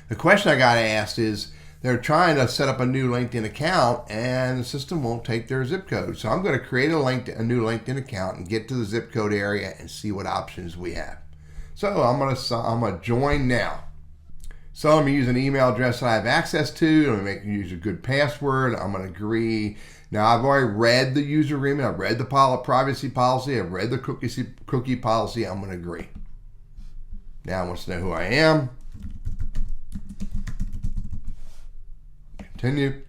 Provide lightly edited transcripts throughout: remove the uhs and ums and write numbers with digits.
The question I got asked is, they're trying to set up a new LinkedIn account and the system won't take their zip code. So I'm going to create a new LinkedIn account and get to the zip code area and see what options we have. So I'm going to join now. So I'm going to use an email address that I have access to. I'm going to use a good password. I'm going to agree. Now I've already read the user agreement. I've read the privacy policy. I've read the cookie policy. I'm going to agree. Now it wants to know who I am. Continue.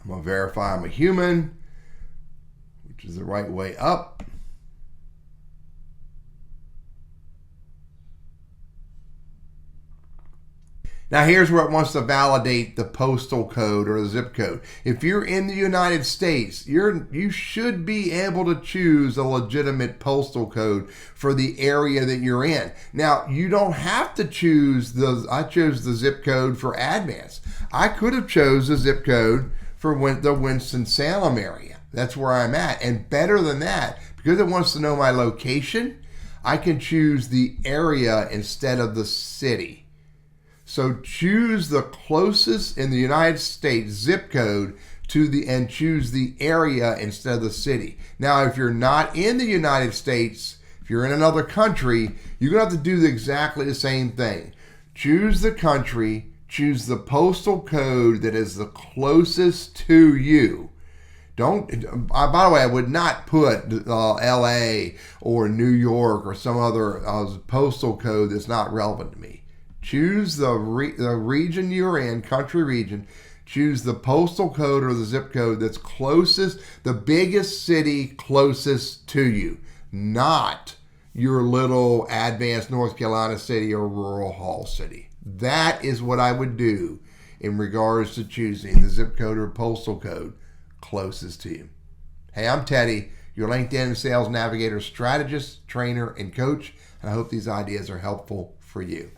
I'm going to verify I'm a human, which is the right way up. Now here's where it wants to validate the postal code or the zip code. If you're in the United States, you should be able to choose a legitimate postal code for the area that you're in. Now you don't have to choose I chose the zip code for Advance. I could have chose the zip code for the Winston-Salem area. That's where I'm at. And better than that, because it wants to know my location, I can choose the area instead of the city. So choose the closest in the United States zip code and choose the area instead of the city. Now, if you're not in the United States, if you're in another country, you're going to have to do exactly the same thing. Choose the country, choose the postal code that is the closest to you. By the way, I would not put LA or New York or some other postal code that's not relevant to me. Choose the region you're in, country region. Choose the postal code or the zip code that's closest, the biggest city closest to you, not your little Advanced North Carolina city or rural Hall city. That is what I would do in regards to choosing the zip code or postal code closest to you. Hey, I'm Teddy, your LinkedIn Sales Navigator strategist, trainer, and coach, and I hope these ideas are helpful for you.